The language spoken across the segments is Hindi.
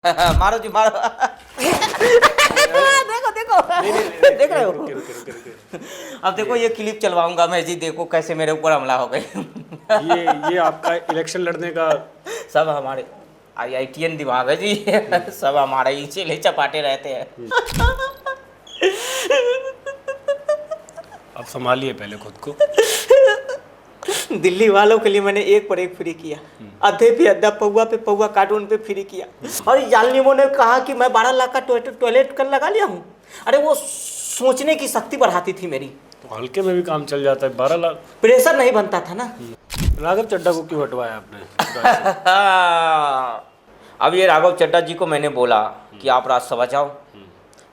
मारो जी मारो। देखो देखो देख रहे हो। अब देखो ये क्लिप चलवाऊंगा मैं जी, देखो कैसे मेरे ऊपर हमला हो गए। ये आपका इलेक्शन लड़ने का सब हमारे IITN दिमाग है जी। सब हमारे ही चेले चपाटे रहते हैं। अब संभालिए पहले खुद को। दिल्ली वालों के लिए मैंने एक पर एक फ्री किया, अधे पे अद्धा, पौवा पे पौवा, कार्टून पे फ्री किया। और जालनीमों ने कहा कि मैं 12 लाख का टॉयलेट कर लगा लिया हूँ। अरे वो सोचने की शक्ति बढ़ाती थी मेरी। तो हल्के में भी काम चल जाता है। 12 लाख प्रेशर नहीं बनता था ना। राघव चड्ढा को क्यों हटवाया आपने? अब ये राघव चड्ढा जी को मैंने बोला कि आप राज्यसभा जाओ।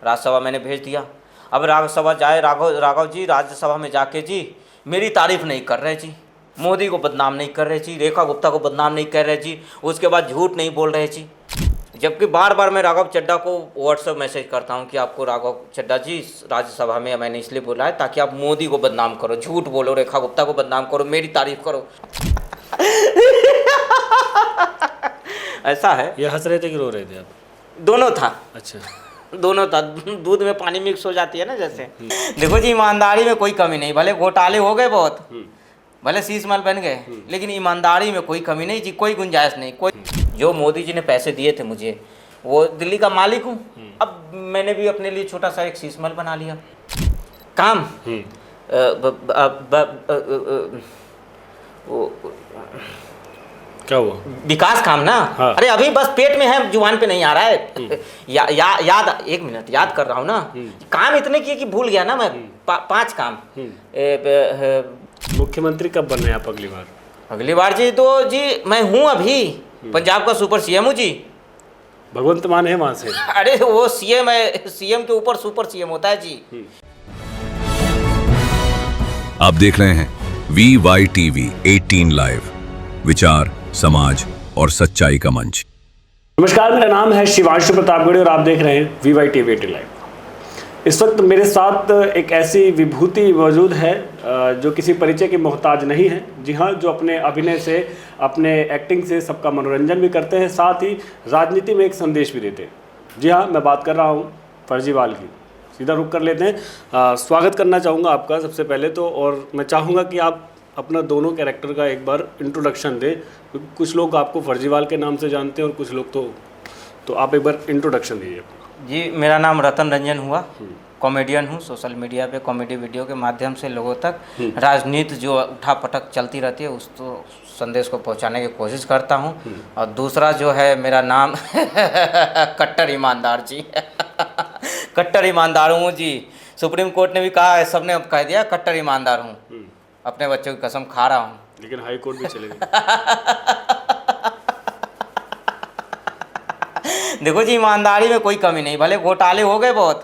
राज्यसभा मैंने भेज दिया। अब राज्यसभा जाए राघव जी, राज्यसभा में जाके जी मेरी तारीफ नहीं कर रहे जी, मोदी को बदनाम नहीं कर रहे जी, रेखा गुप्ता को बदनाम नहीं कर रहे जी, उसके बाद झूठ नहीं बोल रहे जी। जबकि बार बार मैं राघव चड्ढा को व्हाट्सएप मैसेज करता हूं कि आपको राघव चड्ढा जी राज्यसभा में मैंने इसलिए बोला है ताकि आप मोदी को बदनाम करो, झूठ बोलो, रेखा गुप्ता को बदनाम करो, मेरी तारीफ करो। ऐसा है। ये हंस रहे थे कि रो रहे थे आप? दोनों था। अच्छा, दोनों था। दूध में पानी मिक्स हो जाती है ना जैसे। देखो जी ईमानदारी में कोई कमी नहीं, भले घोटाले हो गए बहुत, भले शीश महल बन गए, लेकिन ईमानदारी में कोई कमी नहीं जी, कोई गुंजाइश नहीं। कोई जो मोदी जी ने पैसे दिए थे मुझे, वो दिल्ली का मालिक हूँ। अब मैंने भी अपने लिए छोटा सा एक शीश महल बना लिया। काम क्या हुआ? विकास काम ना। हाँ। अरे अभी बस पेट में है, जुबान पे नहीं आ रहा है। याद एक मिनट, याद कर रहा हूँ ना। काम इतने किए कि भूल गया ना मैं। 5 काम। मुख्यमंत्री कब बन रहे हैं आप अगली बार? अगली बार जी तो जी मैं हूँ अभी पंजाब का सुपर CM हूँ जी। भगवंत मान है वहां से? अरे वो CM है, CM के ऊपर सुपर CM होता है जी। आप देख रहे हैं VYTV 18 लाइव, विचार, समाज और सच्चाई का मंच। नमस्कार, मेरा नाम है शिवांशु प्रतापगढ़ी और आप देख रहे हैं VYTV 18 लाइव। इस वक्त मेरे साथ एक ऐसी विभूति मौजूद है जो किसी परिचय की मोहताज नहीं है। जी हाँ, जो अपने अभिनय से, अपने एक्टिंग से सबका मनोरंजन भी करते हैं, साथ ही राजनीति में एक संदेश भी देते हैं। जी हाँ, मैं बात कर रहा हूँ फर्जीवाल की। सीधा रुक कर लेते हैं। स्वागत करना चाहूँगा आपका सबसे पहले तो, और मैं चाहूँगा कि आप अपना दोनों कैरेक्टर का एक बार इंट्रोडक्शन दें, क्योंकि कुछ लोग आपको फर्जीवाल के नाम से जानते हैं और कुछ लोग तो आप एक बार इंट्रोडक्शन दीजिए। जी मेरा नाम रतन रंजन हुआ, कॉमेडियन हूँ। सोशल मीडिया पे कॉमेडी वीडियो के माध्यम से लोगों तक राजनीति जो उठापटक चलती रहती है उस तो संदेश को पहुंचाने की कोशिश करता हूं। और दूसरा जो है मेरा नाम कट्टर ईमानदार जी। कट्टर ईमानदार हूँ जी। सुप्रीम कोर्ट ने भी कहा है, सबने अब कह दिया कट्टर ईमानदार हूँ। अपने बच्चों की कसम खा रहा हूँ। लेकिन हाई कोर्ट भी चले गए। देखो जी ईमानदारी में कोई कमी नहीं, भले घोटाले हो गए बहुत,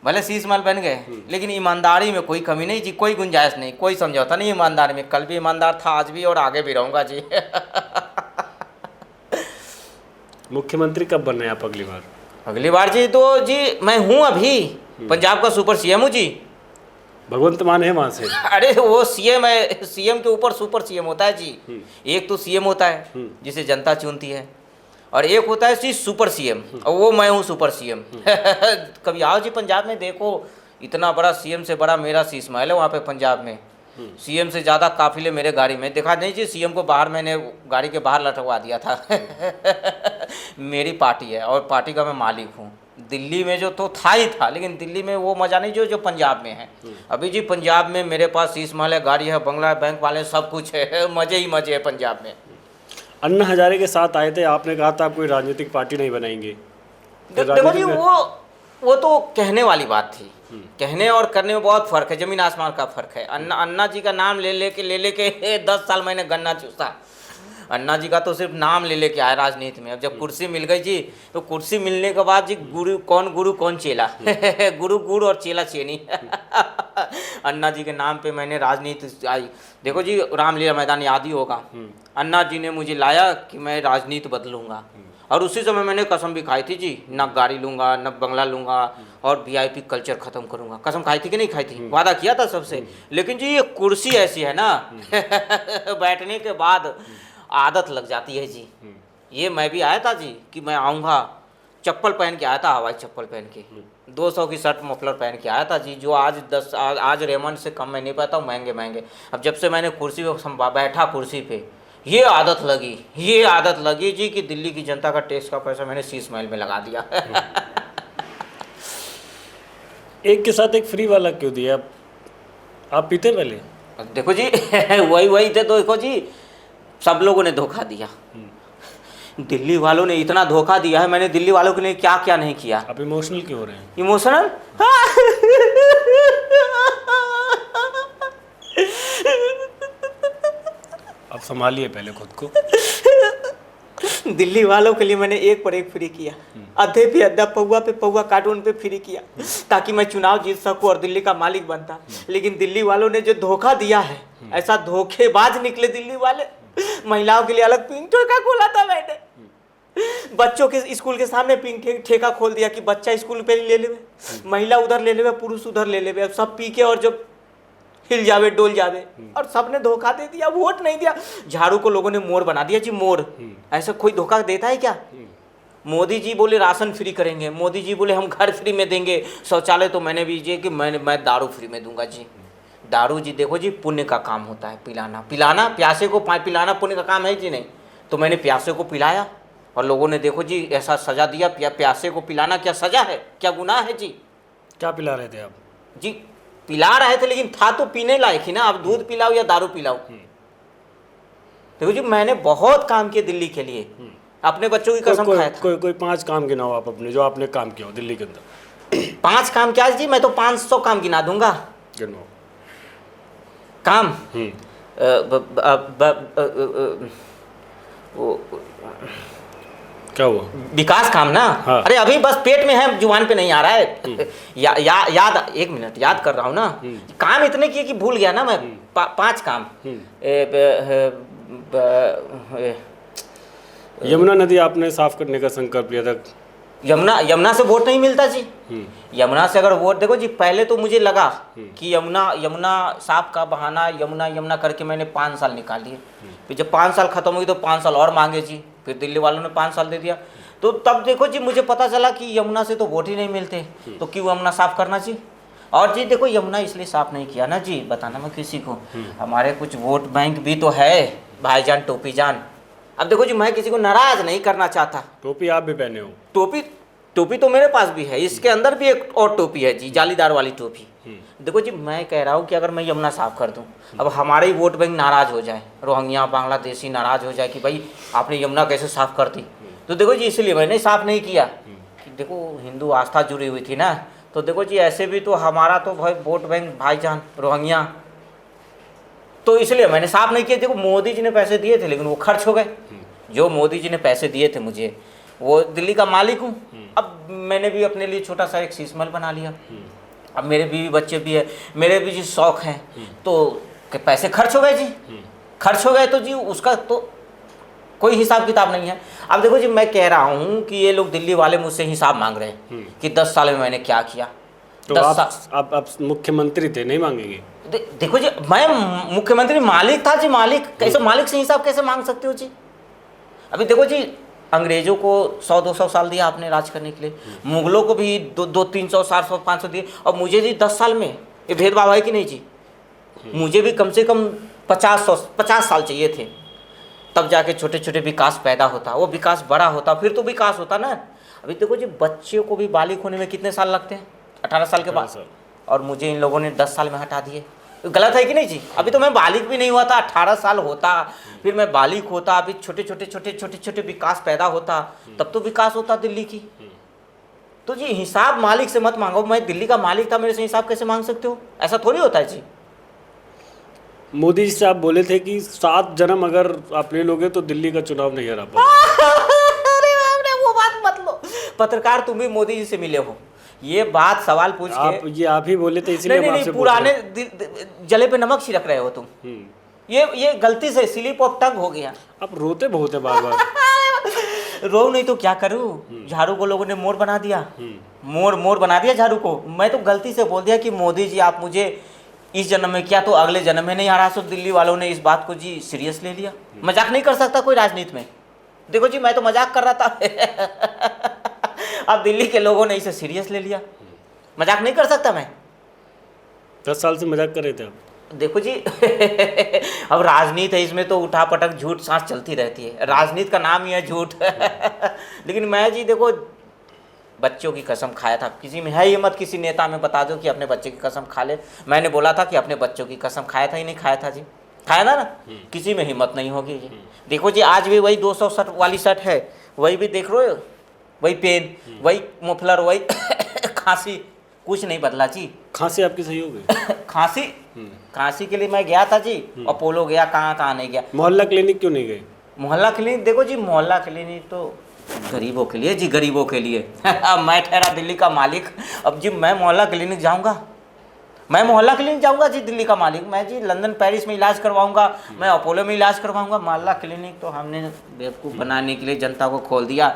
भले शीश महल बन गए, लेकिन ईमानदारी में कोई कमी नहीं जी, कोई गुंजाइश नहीं, कोई समझौता नहीं ईमानदारी में। कल भी ईमानदार था, आज भी और आगे भी रहूंगा जी। मुख्यमंत्री कब बन रहे हैं आप अगली बार? अगली बार जी तो जी मैं हूँ अभी पंजाब का सुपर CM हूँ जी। भगवंत मान है वहां से? अरे वो CM है, CM के ऊपर सुपर CM होता है जी। एक तो CM होता है जिसे जनता चुनती है, और एक होता है जी सुपर CM, और वो मैं हूँ सुपर CM। कभी आओ जी पंजाब में, देखो इतना बड़ा CM से बड़ा मेरा शीश महल है वहाँ पे पंजाब में। CM से ज़्यादा काफिले मेरे गाड़ी में। देखा नहीं जी, CM को बाहर मैंने गाड़ी के बाहर लटकवा दिया था। मेरी पार्टी है और पार्टी का मैं मालिक हूँ। दिल्ली में जो तो था ही था, लेकिन दिल्ली में वो मज़ा नहीं जो पंजाब में है। अभी जी पंजाब में मेरे पास शीश महल है, गाड़ी है, बंगला है, बैंक वाले, सब कुछ है। मज़े ही मज़े है पंजाब में। अन्ना हजारे के साथ आए थे, आपने कहा था आप कोई राजनीतिक पार्टी नहीं बनाएंगे। देखो जी वो तो कहने वाली बात थी। कहने और करने में बहुत फ़र्क है, ज़मीन आसमान का फ़र्क है। अन्ना जी का नाम ले लेके 10 साल मैंने गन्ना चूसा। अन्ना जी का तो सिर्फ नाम ले लेके आया राजनीति में। अब जब कुर्सी मिल गई जी, तो कुर्सी मिलने के बाद जी गुरु कौन चेला। गुरु गुड़ और चेला चेनी। अन्ना जी के नाम पे मैंने राजनीति आई। देखो जी रामलीला मैदान याद ही होगा, अन्ना जी ने मुझे लाया कि मैं राजनीति बदलूंगा, और उसी समय मैंने कसम भी खाई थी जी, न गाड़ी लूंगा, न बंगला लूंगा, और VIP कल्चर खत्म करूंगा। कसम खाई थी कि नहीं खाई थी? वादा किया था सबसे। लेकिन जी ये कुर्सी ऐसी है ना, बैठने के बाद आदत लग जाती है जी। ये मैं भी आया था जी कि मैं आऊँगा, चप्पल पहन के आया था, हवाई चप्पल पहन के, 200 की शर्ट मफलर पहन के आया था जी, जो आज रेमंड से कम मैं नहीं पाता हूँ, महंगे महंगे। अब जब से मैंने कुर्सी पे बैठा, कुर्सी पे ये आदत लगी जी कि दिल्ली की जनता का टैक्स का पैसा मैंने शीश महल में लगा दिया। एक के साथ एक फ्री वाला क्यों दिया? आप पीते पहले? देखो जी वही थे, तो देखो जी सब लोगों ने धोखा दिया, दिल्ली वालों ने इतना धोखा दिया है, मैंने दिल्ली वालों के लिए क्या क्या नहीं किया। आप इमोशनल क्यों हो रहे हैं? इमोशनल आप संभालिए पहले खुद को। दिल्ली वालों के लिए मैंने एक पर एक फ्री किया, अद्धे पे अद्धा, पौवा पे पौवा, कार्टून पे फ्री किया, ताकि मैं चुनाव जीत सकूं और दिल्ली का मालिक बनता। लेकिन दिल्ली वालों ने जो धोखा दिया है, ऐसा धोखेबाज निकले दिल्ली वाले। महिलाओं के लिए अलग पिंक ठेका खोला था मैंने, बच्चों के स्कूल के सामने पिंक ठेका खोल दिया कि बच्चा स्कूल पे ले लेवे, महिला उधर ले लेवे, पुरुष उधर ले लेवे, अब सब पी के और जब हिल जावे डोल जावे, और सबने धोखा दे दिया, वोट नहीं दिया। झाड़ू को लोगों ने मोर बना दिया जी, मोर। ऐसा कोई धोखा देता है क्या? मोदी जी बोले राशन फ्री करेंगे, मोदी जी बोले हम घर फ्री में देंगे, शौचालय तो मैंने भी ये कि मैं दारू फ्री में दूंगा जी। दारू जी देखो जी पुण्य का काम होता है, पिलाना प्यासे को पिलाना पुण्य का काम है जी। नहीं तो मैंने प्यासे को पिलाया और लोगों ने देखो जी ऐसा सजा दिया। प्यासे को पिलाना क्या सजा है, क्या गुनाह है जी? क्या पिला रहे थे आप? जी पिला रहे थे, लेकिन था तो पीने लायक ही ना। अब दूध पिलाओ या दारू पिलाओ। देखो जी मैंने बहुत काम किए दिल्ली के लिए, अपने बच्चों की कसम खाया था। कोई 5 काम गिनाओ आप अपने, जो आपने काम किया हो दिल्ली के अंदर। 5 काम क्या जी, मैं तो 500 काम गिना दूंगा। गिनाओ काम। क्या हुआ? विकास काम ना। हाँ। अरे अभी बस पेट में है, जुबान पे नहीं आ रहा है। याद 1 मिनट याद कर रहा हूँ ना। काम इतने किए कि भूल गया ना मैं। 5 काम। यमुना नदी आपने साफ करने का संकल्प लिया था। यमुना से वोट नहीं मिलता जी। यमुना से अगर वोट, देखो जी पहले तो मुझे लगा कि यमुना साफ का बहाना यमुना करके मैंने 5 साल निकाल लिए। फिर जब 5 साल खत्म हुई तो 5 साल और मांगे जी, फिर दिल्ली वालों ने 5 साल दे दिया। तो तब देखो जी मुझे पता चला कि यमुना से तो वोट ही नहीं मिलते, तो क्यों यमुना साफ करना जी। और जी देखो यमुना इसलिए साफ नहीं किया ना जी, बताना मैं किसी को, हमारे कुछ वोट बैंक भी तो है भाईजान, टोपी जान। अब देखो जी मैं किसी को नाराज नहीं करना चाहता। टोपी आप भी पहने हो? टोपी तो मेरे पास भी है, इसके अंदर भी एक और टोपी है जी, जालीदार वाली टोपी। देखो जी मैं कह रहा हूँ कि अगर मैं यमुना साफ कर दूँ, अब हमारे ही वोट बैंक नाराज हो जाए, रोहिंग्या बांग्लादेशी नाराज हो जाए कि भाई आपने यमुना कैसे साफ कर दी, तो देखो जी इसलिए मैंने साफ नहीं किया कि देखो हिंदू आस्था जुड़ी हुई थी ना। तो देखो जी ऐसे भी तो हमारा तो भाई वोट बैंक भाईजान रोहिंग्या, तो इसलिए मैंने साफ नहीं किया। देखो मोदी जी ने पैसे दिए थे लेकिन वो खर्च हो गए। जो मोदी जी ने पैसे दिए थे मुझे, वो दिल्ली का मालिक हूँ। अब मैंने भी अपने लिए छोटा सा एक शीश महल बना लिया। अब मेरे बीवी बच्चे भी है, मेरे भी जी शौक हैं, तो पैसे खर्च हो गए जी। खर्च हो गए तो जी उसका तो कोई हिसाब किताब नहीं है। अब देखो जी मैं कह रहा हूँ कि ये लोग दिल्ली वाले मुझसे हिसाब मांग रहे हैं कि 10 साल में मैंने क्या किया। तो आप मुख्यमंत्री थे, नहीं मांगेंगे? देखो जी मैं मुख्यमंत्री मालिक था जी, मालिक कैसे, मालिक से हिसाब कैसे मांग सकते हो जी। अभी देखो जी अंग्रेजों को 100-200 साल दिया आपने राज करने के लिए, मुगलों को भी 200-300 400-500 दिए, और मुझे जी 10 साल में, ये भेदभाव है कि नहीं जी। मुझे भी कम से कम 50 साल चाहिए थे, तब जाके छोटे छोटे विकास पैदा होता, वो विकास बड़ा होता, फिर तो विकास होता ना। अभी देखो जी बच्चों को भी बालिग होने में कितने साल लगते हैं, 18 साल के बाद, और मुझे इन लोगों ने 10 साल में हटा दिए। गलत है कि नहीं जी। अभी तो मैं बालिग भी नहीं हुआ था, 18 साल होता फिर मैं बालिग होता, अभी छोटे छोटे विकास पैदा होता, तब तो विकास होता दिल्ली की। तो जी हिसाब मालिक से मत मांगो, मैं दिल्ली का मालिक था, मेरे से हिसाब कैसे मांग सकते हो, ऐसा थोड़ी होता है जी। मोदी जी से आप बोले थे कि 7 जन्म अगर आप ले लोगे तो दिल्ली का चुनाव नहीं हरा पाओगे। अरे बाप रे, वो बात मत लो। पत्रकार तुम भी मोदी जी से मिले हो, ये बात सवाल पूछ के आप ही बोले थे, इसलिए नहीं, पुराने जले पे नमक छिड़क रहे हो तुम। ये गलती से स्लिप ऑफ टंग हो गया। आप रोते बहुत है बार बार। रो नहीं तो क्या करूं, झाड़ू को लोगों ने मोर बना दिया, मोर बना दिया झाड़ू को। मैं तो गलती से बोल दिया कि मोदी जी आप मुझे इस जन्म में क्या तो अगले जन्म में नहीं आ रहा। सो दिल्ली वालों ने इस बात को जी सीरियस ले लिया। मजाक नहीं कर सकता कोई राजनीति में, देखो जी मैं तो मजाक कर रहा था। अब दिल्ली के लोगों ने इसे सीरियस ले लिया। मजाक नहीं कर सकता मैं। 10 साल से मजाक कर रहे थे आप। देखो जी अब राजनीति है, इसमें तो उठा पटक झूठ सांस चलती रहती है। राजनीति का नाम ही है झूठ। लेकिन मैं जी देखो बच्चों की कसम खाया था। किसी में है हिम्मत, किसी नेता में बता दो कि अपने बच्चे की कसम खा ले। मैंने बोला था कि अपने बच्चों की कसम खाया था ही नहीं खाया था जी, खाया था ना। किसी में हिम्मत नहीं होगी जी। देखो जी आज भी वही 200 शर्ट वाली शर्ट है, वही भी देख रहे हो, वही पेन, वही मुफलर, वही खांसी, कुछ नहीं बदला जी। खांसी आपकी सही हो गई? खांसी के लिए मैं गया था जी, अपोलो गया, कहाँ नहीं गया। मोहल्ला क्लिनिक क्यों नहीं गए? मोहल्ला क्लिनिक देखो जी, मोहल्ला क्लिनिक तो गरीबों के लिए जी, गरीबों के लिए। अब मैं ठहरा दिल्ली का मालिक, अब जी मैं मोहल्ला क्लिनिक जाऊंगा, मैं मोहल्ला क्लिनिक जाऊंगा जी, दिल्ली का मालिक मैं जी। लंदन पेरिस में इलाज करवाऊंगा, मैं अपोलो में इलाज करवाऊंगा। मोहल्ला क्लिनिक तो हमने बेवकूफ़ बनाने के लिए जनता को खोल दिया।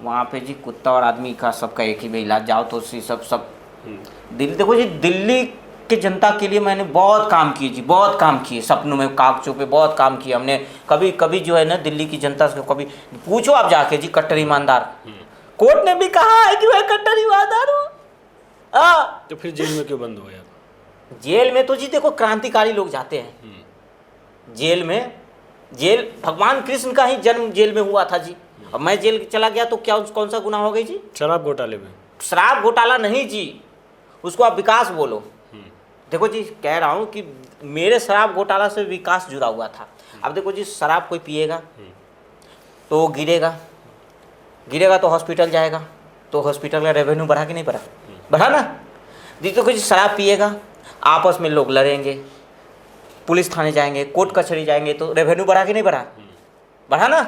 वहाँ पे जी कुत्ता और आदमी का सबका एक ही में इलाज, जाओ तो उसी सब दिल्ली। देखो जी दिल्ली की जनता के लिए मैंने बहुत काम किए जी, बहुत काम किए। सपनों में कागजों पे बहुत काम किया हमने। कभी कभी जो है ना दिल्ली की जनता से कभी पूछो आप जाके जी, कट्टर ईमानदार। कोर्ट ने भी कहा है कि मैं कट्टर ईमानदार हूँ। तो फिर जेल में क्यों बंद हो गया? जेल में तो जी देखो क्रांतिकारी लोग जाते हैं जेल में। जेल भगवान कृष्ण का ही जन्म जेल में हुआ था जी। अब मैं जेल चला गया तो क्या कौन सा गुनाह हो गई जी? शराब घोटाले में? शराब घोटाला नहीं जी, उसको आप विकास बोलो। देखो जी कह रहा हूँ कि मेरे शराब घोटाला से विकास जुड़ा हुआ था। अब देखो जी शराब कोई पिएगा तो वो गिरेगा तो हॉस्पिटल जाएगा, तो हॉस्पिटल का रेवेन्यू बढ़ा कि नहीं बढ़ा? बढ़ा ना जी। तो कुछ शराब पिएगा, आपस में लोग लड़ेंगे, पुलिस थाने जाएंगे, कोर्ट कचहरी जाएंगे, तो रेवेन्यू बढ़ा कि नहीं बढ़ा? बढ़ा ना।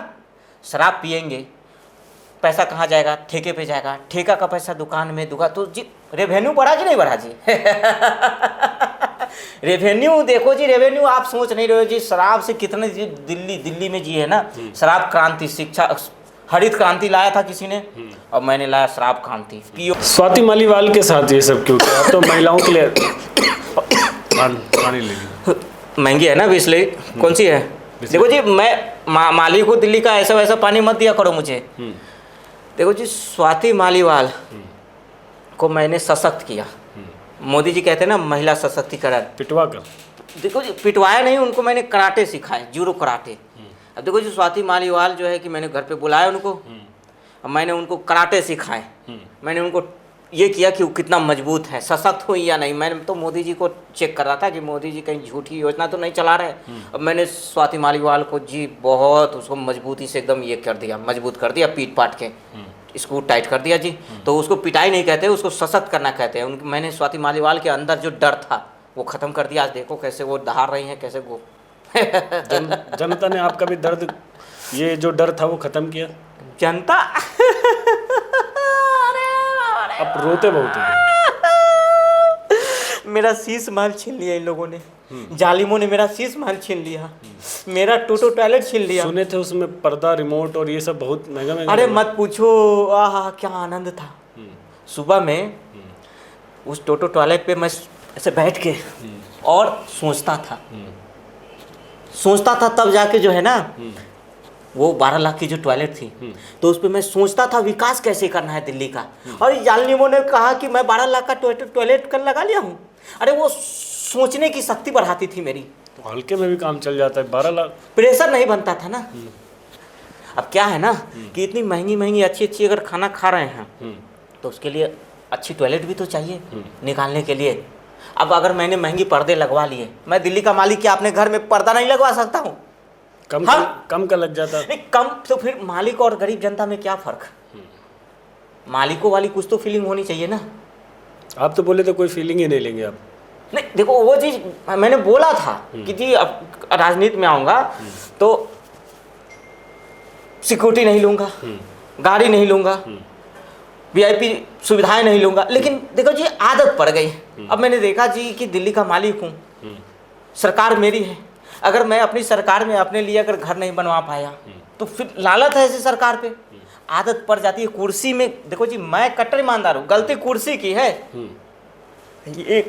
शराब पिएंगे, पैसा कहाँ जाएगा? ठेके पे जाएगा, ठेका का पैसा दुकान में दूंगा, तो जी रेवेन्यू बढ़ा कि नहीं बढ़ा जी? रेवेन्यू देखो जी, रेवेन्यू आप सोच नहीं रहे हो जी। शराब से कितने जी दिल्ली में जी है ना, शराब क्रांति, शिक्षा, हरित क्रांति लाया था किसी ने, और मैंने लाया शराब क्रांति। पियो। स्वाति मालीवाल के साथ ये सब क्यों किया? तो महिलाओं के लिए पानी ले महंगी है ना बिस्लेरी, कौन सी है? देखो जी मैं माली को दिल्ली का ऐसा वैसा पानी मत दिया करो मुझे। देखो जी स्वाति मालीवाल को मैंने सशक्त किया। मोदी जी कहते हैं ना महिला सशक्तिकरण, पिटवा कर। देखो जी पिटवाया नहीं, उनको मैंने कराटे सिखाए, जूडो कराटे। अब देखो जी स्वाति मालीवाल जो है कि मैंने घर पे बुलाया उनको, अब मैंने उनको कराटे सिखाए। मैंने उनको ये किया कि वो कितना मजबूत है, सशक्त हुई या नहीं। मैंने तो मोदी जी को चेक कर रहा था कि मोदी जी कहीं झूठी योजना तो नहीं चला रहे। अब मैंने स्वाति मालीवाल को जी बहुत उसको मजबूती से एकदम ये कर दिया, मजबूत कर दिया, पीट पाट के इसको टाइट कर दिया जी। तो उसको पिटाई नहीं कहते, उसको सशक्त करना कहते हैं। मैंने स्वाति मालीवाल के अंदर जो डर था वो ख़त्म कर दिया। आज देखो कैसे वो दहाड़ रही हैं, कैसे वो जनता ने आपका भी दर्द, ये जो डर था वो ख़त्म किया। जनता अब रोते बहुत हैं। मेरा शीश महल छीन लिया इन लोगों ने, जालिमों ने मेरा शीश महल छीन लिया, मेरा टोटो टॉयलेट छीन लिया। सुने थे उसमें पर्दा, रिमोट और ये सब बहुत महंगा। अरे मत पूछो, आहा क्या आनंद था। सुबह में उस टोटो टॉयलेट पे मैं ऐसे बैठ के और सोचता था तब जाके जो है ना वो 12 लाख की जो टॉयलेट थी, तो उस पर मैं सोचता था विकास कैसे करना है दिल्ली का। और जालिमों ने कहा कि मैं 12 लाख का टॉयलेट कर लगा लिया हूँ। अरे वो सोचने की शक्ति बढ़ाती थी मेरी। तो हल्के में भी काम चल जाता है। 12 लाख प्रेशर नहीं बनता था ना। अब क्या है ना कि इतनी महंगी अच्छी अगर खाना खा रहे हैं तो उसके लिए अच्छी टॉयलेट भी तो चाहिए निकालने के लिए। अब अगर मैंने महंगी पर्दे लगवा लिए, मैं दिल्ली का मालिक क्या अपने घर में पर्दा नहीं लगवा सकता हूँ? कम का लग जाता नहीं कम तो फिर मालिक और गरीब जनता में क्या फर्क? मालिकों वाली कुछ तो फीलिंग होनी चाहिए ना। आप तो बोले तो कोई फीलिंग ही नहीं लेंगे आप। नहीं देखो वो चीज़ मैंने बोला था कि जी अब राजनीति में आऊँगा तो सिक्योरिटी नहीं लूँगा, गाड़ी नहीं लूँगा, VIP सुविधाएं नहीं लूँगा। लेकिन देखो जी आदत पड़ गई। अब मैंने देखा जी कि दिल्ली का मालिक हूँ, सरकार मेरी है। अगर मैं अपनी सरकार में अपने लिए अगर घर नहीं बनवा पाया तो फिर लालच है ऐसी सरकार पे, आदत पड़ जाती है कुर्सी में। देखो जी मैं कट्टर ईमानदार हूँ, गलती कुर्सी की है। ये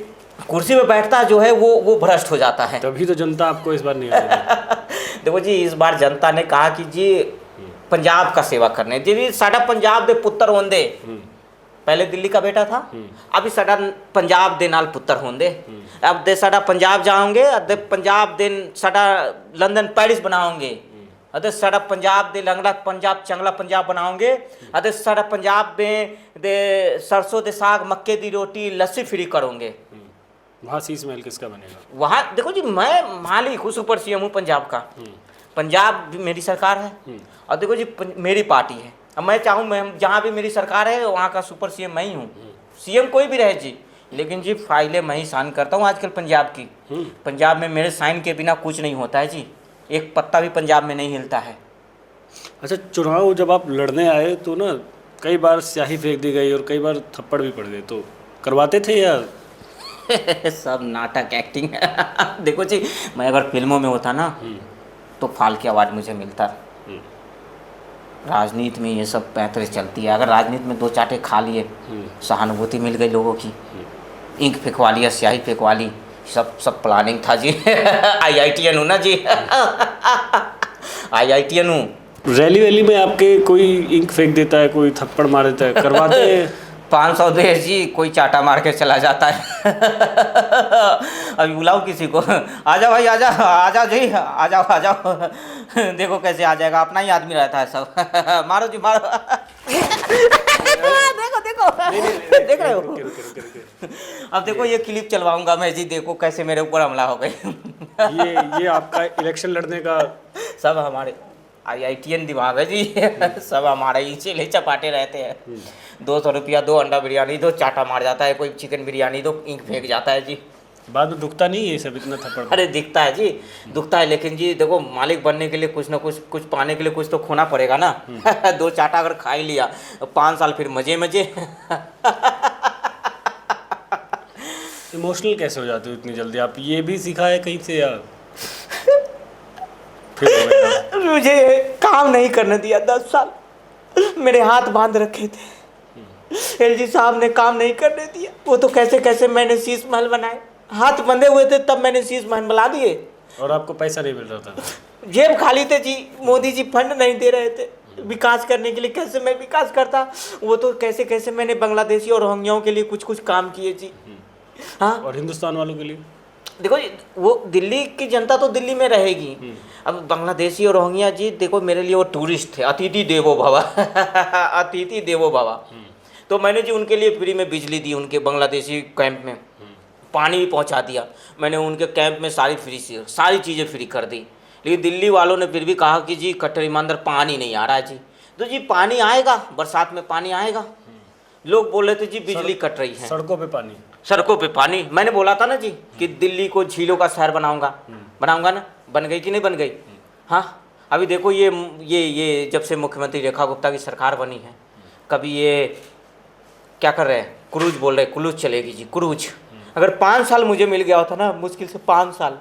कुर्सी पे बैठता जो है वो भ्रष्ट हो जाता है। तभी तो जनता आपको इस बार नहीं आएगी। देखो जी इस बार जनता ने कहा कि जी पंजाब का सेवा करने जी साडा पंजाब दे पुत्र होंदे पहले दिल्ली का बेटा था अभी साडा पंजाब दे नाल पुत्र होंदे अब दे साडा पंजाब जाओगे अदे पंजाब दे साडा लंदन पेरिस बनाओगे अदे साडा पंजाब दे लंगड़ा पंजाब चंगला पंजाब बनाओगे अदे साडा पंजाब में दे सरसों दे साग मक्के दी रोटी लस्सी फ्री करोगे वहाँ शीश महल किसका बनेगा? वहाँ देखो जी मैं मालिक हूँ सुपर सीएम हूँ पंजाब का पंजाब भी मेरी सरकार है और देखो जी मेरी पार्टी है अब मैं चाहूँ मैं जहाँ भी मेरी सरकार है वहाँ का सुपर सीएम मैं ही हूँ सीएम कोई भी रहे जी लेकिन जी फाइलें मैं ही साइन करता हूँ आजकल पंजाब की पंजाब में मेरे साइन के बिना कुछ नहीं होता है जी एक पत्ता भी पंजाब में नहीं हिलता है। अच्छा, चुनाव जब आप लड़ने आए तो ना कई बार स्याही फेंक दी गई और कई बार थप्पड़ भी पड़ गए, तो करवाते थे या? सब नाटक एक्टिंग देखो जी मैं अगर फिल्मों में होता ना तो फाल्के अवार्ड मुझे मिलता। राजनीति में ये सब पैतरे चलती है, अगर राजनीति में दो चाटे खा लिए सहानुभूति मिल गई लोगों की, इंक फेंकवा लिया स्याही फेंकवा ली, सब प्लानिंग था जी IITN हूँ ना जी IITN हूँ। रैली वैली में आपके कोई इंक फेंक देता है, कोई थप्पड़ मार देता है, करवाते हैं? 500 दे जी कोई चाटा मार के चला जाता है अभी बुलाओ किसी को, आ जाओ भाई आ जाओ जी आ जाओ देखो कैसे आ जाएगा, अपना ही आदमी रहता है सब मारो जी मारो देखो देख रहे हो अब देखो ये क्लिप चलवाऊंगा मैं जी, देखो कैसे मेरे ऊपर हमला हो गए ये आपका इलेक्शन लड़ने का सब हमारे IITN दिमाग है जी सब हमारे ही चेले चपाटे रहते हैं। 200 रुपया 2 अंडा बिरयानी 2 चाटा मार जाता है, कोई चिकन बिरयानी 2 इंक फेंक जाता है जी। बाद में दुखता नहीं है ये सब इतना थप्पड़? अरे दिखता है जी दुखता है, लेकिन जी देखो मालिक बनने के लिए कुछ ना कुछ पाने के लिए कुछ तो खोना पड़ेगा ना 2 चाटा अगर खा ही लिया 5 साल फिर मजे इमोशनल कैसे हो जाते हो इतनी जल्दी? आप ये भी सीखा है कहीं से या फिर मुझे काम नहीं करने दिया 10 साल, मेरे हाथ बांध रखे थे LG साहब ने काम नहीं करने दिया। वो तो कैसे कैसे मैंने शीश महल बनाए, हाथ बंधे हुए थे तब मैंने शीश महल बना दिए और आपको पैसा नहीं मिल रहा था? जेब खाली थे जी, मोदी जी फंड नहीं दे रहे थे विकास करने के लिए, कैसे मैं विकास करता। वो तो कैसे कैसे मैंने बांग्लादेशी और रोहिंग्याओं के लिए कुछ काम किए जी। हाँ, और हिंदुस्तान वालों के लिए देखो जी वो दिल्ली की जनता तो दिल्ली में रहेगी, अब बांग्लादेशी और रोहिंग्या जी देखो मेरे लिए वो टूरिस्ट थे, अतिथि देवो भव अतिथि देवो भव। तो मैंने जी उनके लिए फ्री में बिजली दी, उनके बांग्लादेशी कैंप में पानी भी पहुंचा दिया मैंने, उनके कैंप में सारी चीज़ें फ्री कर दी। लेकिन दिल्ली वालों ने फिर भी कहा कि जी कट्टर ईमानदार पानी नहीं आ रहा है जी। तो जी पानी आएगा, बरसात में पानी आएगा। लोग बोल रहे थे जी बिजली कट रही है, सड़कों पे पानी। मैंने बोला था ना जी कि दिल्ली को झीलों का शहर बनाऊंगा ना, बन गई कि नहीं बन गई? हाँ, अभी देखो ये जब से मुख्यमंत्री रेखा गुप्ता की सरकार बनी है, कभी ये क्या कर रहे हैं, क्रूज बोल रहे हैं, क्रूज चलेगी जी क्रूज। अगर 5 साल मुझे मिल गया होता ना, मुश्किल से 5 साल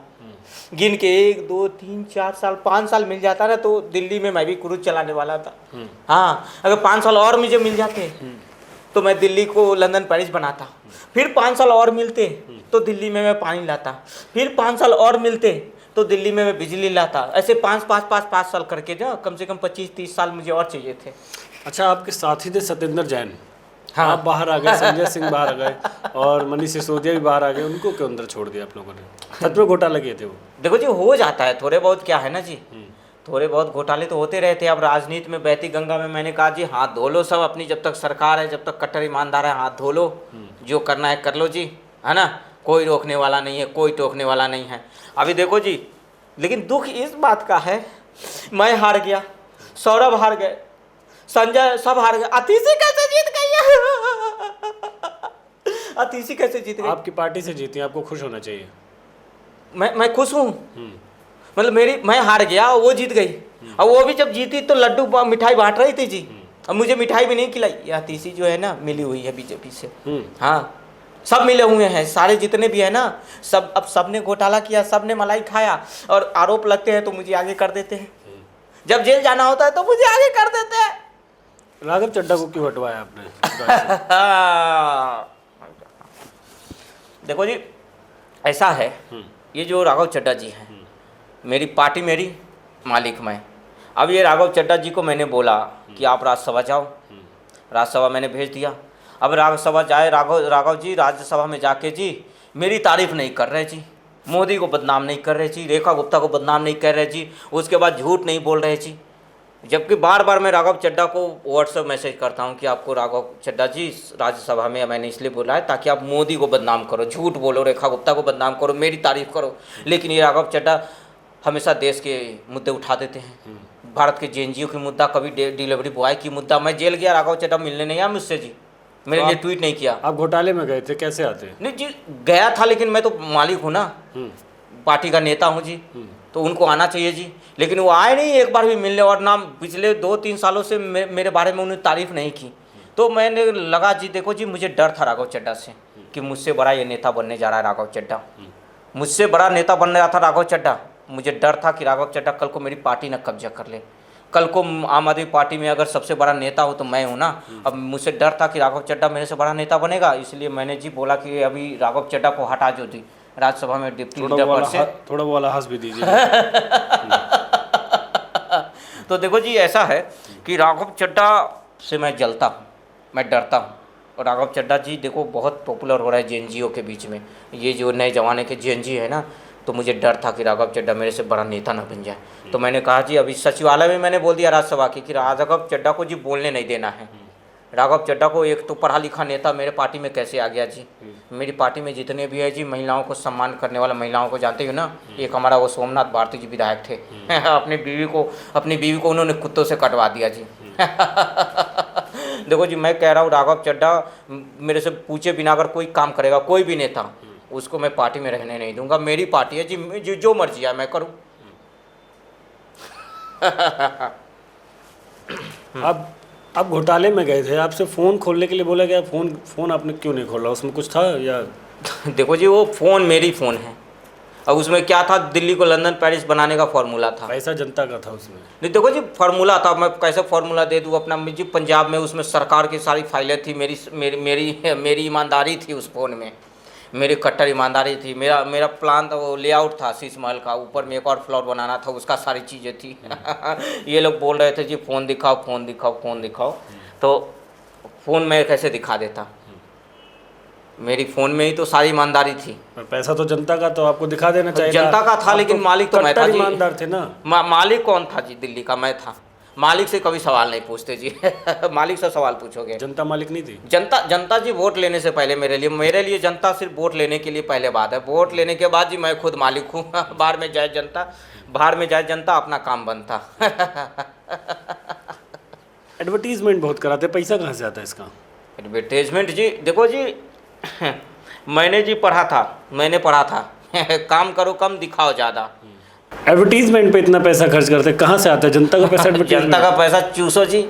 गिन के 1 2 3 4 साल 5 साल मिल जाता ना, तो दिल्ली में मैं भी क्रूज चलाने वाला था। हाँ, अगर 5 साल और मुझे मिल जाते तो मैं दिल्ली को लंदन पेरिस बनाता, फिर 5 साल और मिलते तो दिल्ली में मैं पानी लाता, फिर 5 साल और मिलते तो दिल्ली में मैं बिजली लाता। ऐसे 5 साल करके ना कम से कम 25-30 साल मुझे और चाहिए थे। अच्छा, आपके साथी थे सत्येंद्र जैन, हाँ। आप बाहर आ गए, संजय सिंह बाहर आ गए और मनीष सिसोदिया भी बाहर आ गए, उनको क्यों अंदर छोड़ दिया आप लोगों ने? सच में घोटाले किए थे वो? देखो जी हो जाता है थोड़े बहुत, क्या है ना जी, थोड़े बहुत घोटाले तो होते रहते हैं। अब राजनीति में बहती गंगा में मैंने कहा जी हाथ धो लो सब अपनी, जब तक सरकार है, जब तक कट्टर ईमानदार है, हाथ धो लो, जो करना है कर लो जी, है ना, कोई रोकने वाला नहीं है, कोई टोकने वाला नहीं है। अभी देखो जी, लेकिन दुख इस बात का है मैं हार गया, सौरभ हार गए, संजय सब हार गए, अतिशी कैसे जीत गई अतिशी कैसे जीत गई? आपकी पार्टी से जीती, आपको खुश होना चाहिए। मैं खुश हूँ, मतलब मैं हार गया और वो जीत गई, और वो भी जब जीती तो लड्डू मिठाई बांट रही थी जी, अब मुझे मिठाई भी नहीं खिलाई। यह तीसरी जो है ना मिली हुई है बीजेपी से, हाँ सब मिले हुए हैं, सारे जितने भी है ना सब, अब सब ने घोटाला किया, सब ने मलाई खाया, और आरोप लगते हैं तो मुझे आगे कर देते हैं, जब जेल जाना होता है तो मुझे आगे कर देते हैं। राघव चड्ढा को क्यों हटवाया आपने? देखो जी ऐसा है, ये जो राघव चड्ढा जी हैं, मेरी पार्टी मेरी, मालिक मैं। अब ये राघव चड्ढा जी को मैंने बोला कि आप राज्यसभा जाओ, राज्यसभा मैंने भेज दिया। अब राज्यसभा जाए राघव जी राज्यसभा में जाके जी मेरी तारीफ़ नहीं कर रहे जी, मोदी को बदनाम नहीं कर रहे जी, रेखा गुप्ता को बदनाम नहीं कर रहे जी, उसके बाद झूठ नहीं बोल रहे जी। जबकि बार बार मैं राघव चड्ढा को व्हाट्सएप मैसेज करता हूं कि आपको राघव चड्ढा जी राज्यसभा में मैंने इसलिए बोला है ताकि आप मोदी को बदनाम करो, झूठ बोलो, रेखा गुप्ता को बदनाम करो, मेरी तारीफ़ करो। लेकिन ये राघव चड्ढा हमेशा देश के मुद्दे उठा देते हैं, भारत के जेएनजीओ की मुद्दा, कभी डिलीवरी बॉय की मुद्दा। मैं जेल गया, राघव चड्ढा मिलने नहीं आया मुझसे जी, मेरे लिए ट्वीट नहीं किया। आप घोटाले में गए थे, कैसे आते? नहीं जी गया था, लेकिन मैं तो मालिक हूँ ना, पार्टी का नेता हूँ जी, तो उनको आना चाहिए जी। लेकिन वो आए नहीं एक बार भी मिलने, और नाम पिछले 2-3 सालों से मेरे बारे में उन्होंने तारीफ़ नहीं की। तो मैंने लगा जी देखो जी मुझे डर था राघव चड्ढा से कि मुझसे बड़ा ये नेता बनने जा रहा है राघव चड्ढा, मुझसे बड़ा नेता बनने रहा था राघव चड्ढा। मुझे डर था कि राघव चड्ढा कल को मेरी पार्टी न कब्जा कर ले, कल को आम आदमी पार्टी में अगर सबसे बड़ा नेता हो तो मैं हूँ ना। अब मुझसे डर था कि राघव चड्ढा मेरे से बड़ा नेता बनेगा, इसलिए मैंने जी बोला कि अभी राघव चड्ढा को हटा जो दी राज्यसभा में डिप्टी लीडर पद से। थोड़ा वाला हंस भी दीजिए। तो देखो जी ऐसा है कि राघव चड्ढा से मैं जलता हूँ, मैं डरता हूँ। और राघव चड्ढा जी देखो बहुत पॉपुलर हो रहा है जेएनजीओ के बीच में, ये जो नए जमाने के जेएनजी है ना, तो मुझे डर था कि राघव चड्ढा मेरे से बड़ा नेता ना बन जाए। तो मैंने कहा जी अभी सचिवालय में मैंने बोल दिया राज्यसभा की कि राघव चड्ढा को जी बोलने नहीं देना है। राघव चड्ढा को, एक तो पढ़ा लिखा नेता मेरे पार्टी में कैसे आ गया जी। मेरी पार्टी में जितने भी है जी महिलाओं को सम्मान करने वाला, महिलाओं को जानते हो ना, एक हमारा वो सोमनाथ भारती जी विधायक थे अपनी बीवी को उन्होंने कुत्तों से कटवा दिया जी। देखो जी मैं कह रहा हूँ राघव चड्ढा मेरे से पूछे बिना अगर कोई काम करेगा, कोई भी नेता, उसको मैं पार्टी में रहने नहीं दूंगा। मेरी पार्टी है जी, जो मर्जी है मैं करूँ। अब घोटाले में गए थे, आपसे फ़ोन खोलने के लिए बोला गया, फ़ोन आपने क्यों नहीं खोला? उसमें कुछ था या? देखो जी वो फ़ोन मेरी फ़ोन है, और उसमें क्या था, दिल्ली को लंदन पेरिस बनाने का फार्मूला था। पैसा जनता का था उसमें? नहीं देखो जी फार्मूला था, मैं कैसे फार्मूला दे दूँ अपना जी। पंजाब में उसमें सरकार की सारी फाइलें थी, मेरी ईमानदारी थी उस फ़ोन में, मेरी कट्टर ईमानदारी थी। मेरा प्लान था, वो लेआउट था शीश महल का, ऊपर में एक और फ्लोर बनाना था, उसका सारी चीज़ें थी। ये लोग बोल रहे थे जी फ़ोन दिखाओ फ़ोन दिखाओ फ़ोन दिखाओ, तो फ़ोन मैं कैसे दिखा देता, मेरी फ़ोन में ही तो सारी ईमानदारी थी। पैसा तो जनता का, तो आपको दिखा देना चाहिए। जनता का था, लेकिन मालिक तो मैं था जी। ईमानदार थे ना। मालिक कौन था जी? दिल्ली का मैं था। मालिक से कभी सवाल नहीं पूछते जी। मालिक से सवाल पूछोगे? जनता मालिक नहीं थी। जनता जी वोट लेने से पहले मेरे लिए जनता सिर्फ वोट लेने के लिए पहले बात है, वोट लेने के बाद जी मैं खुद मालिक हूँ। बाहर में जाए जनता अपना काम बनता। एडवर्टीजमेंट बहुत कराते, पैसा कहाँ से आता है इसका? एडवर्टीजमेंट जी देखो जी मैंने पढ़ा था काम करो कम दिखाओ ज़्यादा। एडवर्टीजमेंट पे इतना पैसा खर्च करते, कहाँ से आता है जनता का पैसा? जनता का पैसा चूसो जी।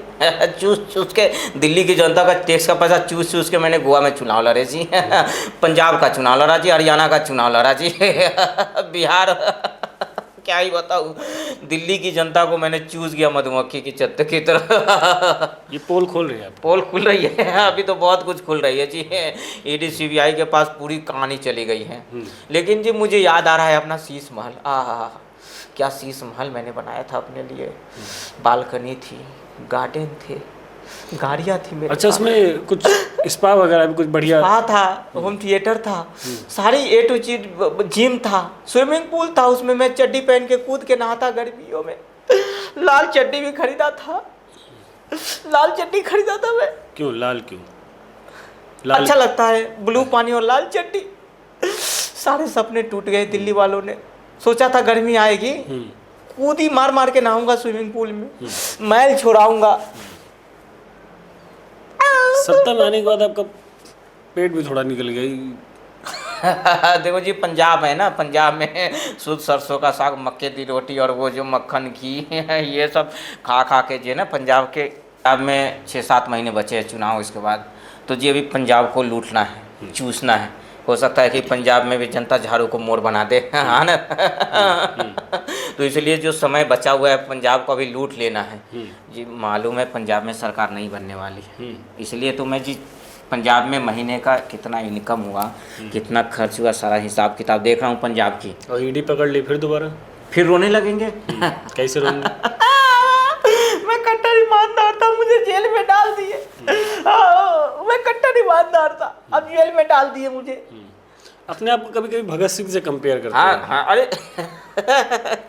चूस के दिल्ली की जनता का टैक्स का पैसा चूस के मैंने गोवा में चुनाव लड़े जी। पंजाब का चुनाव लड़ा जी, हरियाणा का चुनाव लड़ा जी। बिहार क्या ही बताऊँ, दिल्ली की जनता को मैंने चूस गया मधुमक्खी की छत्ते की तरह। ये पोल खोल रही है? पोल खुल रही है, अभी तो बहुत कुछ खुल रही है जी। ईडी सीबीआई के पास पूरी कहानी चली गई है। लेकिन जी मुझे याद आ रहा है अपना शीश महल। क्या शीश महल मैंने बनाया था अपने लिए, बालकनी थी, गार्डन थे, गाड़ियाँ थी मेरे। अच्छा, उसमें कुछ स्पा वगैरह भी कुछ बढ़िया? स्पा था, होम थिएटर था, सारी ए टू जेड, जिम था, स्विमिंग पूल था, उसमें मैं चड्डी पहन के कूद के नहाता गर्मियों में। लाल चड्डी भी खरीदा था, लाल चड्डी खरीदा था मैं। क्यों लाल? अच्छा लगता है ब्लू पानी और लाल चड्डी। सारे सपने टूट गए दिल्ली वालों ने। सोचा था गर्मी आएगी, कूदी मार मार के नहाऊंगा स्विमिंग पूल में, मैल छोड़ाऊंगा। सत्ता में आने के बाद आपका पेट भी थोड़ा निकल गया। देखो जी पंजाब है ना, पंजाब में शुद्ध सरसों का साग, मक्के की रोटी और वो जो मक्खन घी ये सब खा के जो है ना, पंजाब में 6-7 महीने बचे हैं चुनाव इसके बाद, तो जी अभी पंजाब को लूटना है, चूसना है। हो सकता है कि पंजाब में भी जनता झाड़ू को मोर बना दे, हाँ ना। तो इसलिए जो समय बचा हुआ है पंजाब को अभी लूट लेना है जी। मालूम है पंजाब में सरकार नहीं बनने वाली है, इसलिए तो मैं जी पंजाब में महीने का कितना इनकम हुआ, कितना खर्च हुआ, सारा हिसाब किताब देख रहा हूँ पंजाब की। और ईडी पकड़ ली फिर दोबारा? फिर रोने लगेंगे। कैसे रोएंगे? ईमानदार था, मुझे जेल में डाल दिए। मैं कट्टर ईमानदार था, अब जेल में डाल दिए मुझे। अपने आप को कभी कभी भगत सिंह से कंपेयर करते हाँ हैं? हाँ, अरे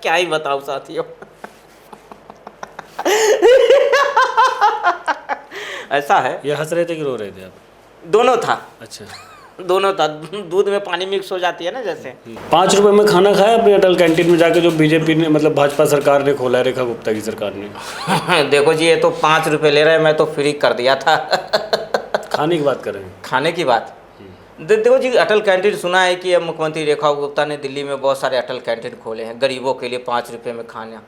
क्या ही बताऊँ साथियों। ऐसा है। ये हंस रहे थे कि रो रहे थे आप? दोनों था, अच्छा। दोनों था। दूध में पानी मिक्स हो जाती है ना जैसे। 5 रुपए में खाना खाया अपने अटल कैंटीन में जाके, जो बीजेपी ने मतलब भाजपा सरकार ने खोला है, रेखा गुप्ता की सरकार ने? देखो जी, ये तो 5 रुपए ले रहे हैं, मैं तो फ्री कर दिया था। खाने की बात कर रहे हैं? खाने की बात देखो जी, अटल कैंटीन सुना है कि अब मुख्यमंत्री रेखा गुप्ता ने दिल्ली में बहुत सारे अटल कैंटीन खोले हैं गरीबों के लिए 5 रुपये में खाना।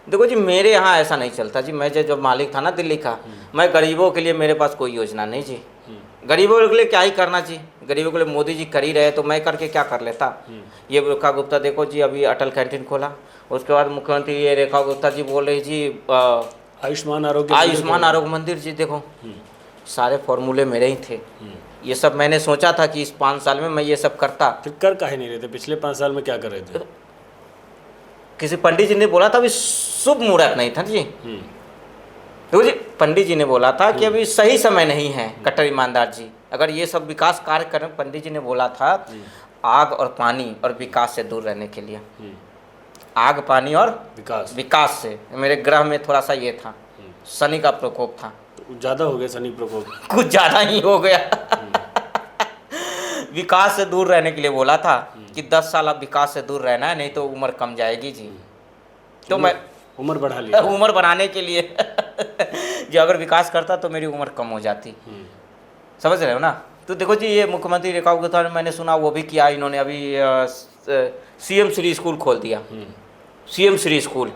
देखो जी, मेरे यहाँ ऐसा नहीं चलता जी। मैं जब मालिक था ना दिल्ली का, मैं गरीबों के लिए, मेरे पास कोई योजना नहीं जी। गरीबों के लिए क्या ही करना जी, गरीबों के लिए मोदी जी कर ही रहे, तो मैं करके क्या कर लेता। ये रेखा गुप्ता देखो जी, अभी अटल कैंटीन खोला, उसके बाद मुख्यमंत्री ये रेखा गुप्ता जी बोल रही जी आयुष्मान आरोग्य मंदिर जी। देखो सारे फॉर्मूले मेरे ही थे। ये सब मैंने सोचा था कि इस 5 साल में मैं ये सब करता। फिर कर काहे नहीं रहे थे? पिछले 5 साल में क्या कर रहे थे? किसी पंडित जी ने बोला था अभी शुभ मुहूर्त नहीं था जी। देखो जी, पंडित जी ने बोला था कि अभी सही समय नहीं है। कट्टर ईमानदार जी, अगर ये सब विकास कार्य करें, पंडित जी ने बोला था आग और पानी और विकास से दूर रहने के लिए। आग, पानी और विकास से मेरे ग्रह में थोड़ा सा ये था, शनि का प्रकोप था। ज़्यादा हो गया शनि प्रकोप? कुछ ज़्यादा ही हो गया। विकास से दूर रहने के लिए बोला था कि 10 साल अब विकास से दूर रहना है, नहीं तो उम्र कम जाएगी जी। तो मैं उम्र बढ़ा लिया। उम्र बढ़ाने के लिए जो अगर विकास करता तो मेरी उम्र कम हो जाती। समझ रहे हो ना? तो देखो जी, ये मुख्यमंत्री रेखा गुप्ता ने, मैंने सुना वो भी किया इन्होंने, अभी सीएम श्री स्कूल खोल दिया। CM Shri school.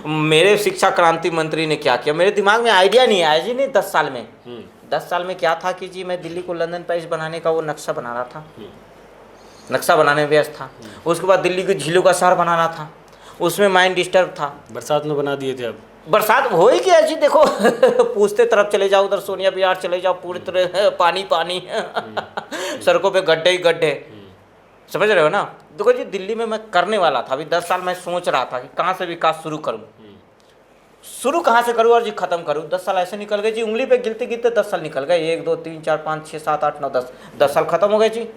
मेरे शिक्षा क्रांति मंत्री ने क्या किया, मेरे दिमाग में आइडिया नहीं आया जी। नहीं 10 साल में 10 साल में क्या था कि जी, मैं दिल्ली को लंदन पेरिस बनाने का वो नक्शा बना रहा था, नक्शा बनाने में व्यस्त था। उसके बाद दिल्ली की झीलों का शहर बनाना था, उसमें माइंड डिस्टर्ब था। बरसात में बना दिए थे अब? बरसात हो ही गया जी। देखो पूछते तरफ चले जाओ, उधर सोनिया बिहार चले जाओ, पूरी तरह पानी पानी। सड़कों पे गड्ढे ही गड्ढे। समझ रहे हो ना? देखो जी, दिल्ली में मैं करने वाला था। अभी 10 साल मैं सोच रहा था कि कहाँ से विकास शुरू करूँ, शुरू कहाँ से करूँ और जी ख़त्म करूँ। 10 साल ऐसे निकल गए जी, उंगली पे गिनते गिनते 10 साल निकल गए। 1 2 3 4 5 6 7 8 9 10 साल ख़त्म हो गए जी।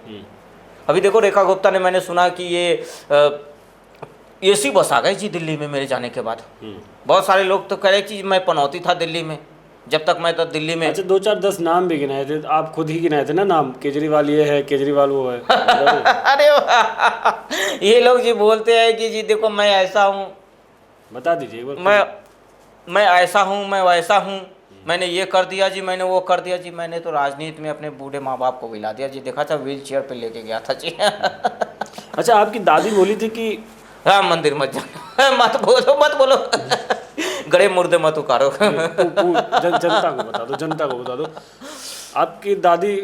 अभी देखो, रेखा गुप्ता ने, मैंने सुना कि ये एसी बस आ गई जी दिल्ली में मेरे जाने के बाद। बहुत सारे लोग तो कह रहे कि मैं पनौती था दिल्ली में, जब तक मैं तो दिल्ली में। अच्छा, 2 4 10 नाम भी गिनाए थे आप, खुद ही गिनाए थे ना नाम? केजरीवाल ये है, केजरीवाल वो है। अरे ये लोग जी बोलते हैं कि जी देखो मैं ऐसा हूँ। बता दीजिए एक बार। मैं ऐसा हूँ, मैं वैसा हूँ, मैंने ये कर दिया जी, मैंने वो कर दिया जी। मैंने तो राजनीति में अपने बूढ़े माँ बाप को मिला दिया जी। देखा था, व्हील चेयर पे लेके गया था जी। अच्छा, आपकी दादी बोली थी कि राम मंदिर मत जाना। मत बोलो, मत बोलो। गड़े मुर्दे मत उकारो। जनता को बता दो, जनता को बता दो। आपकी दादी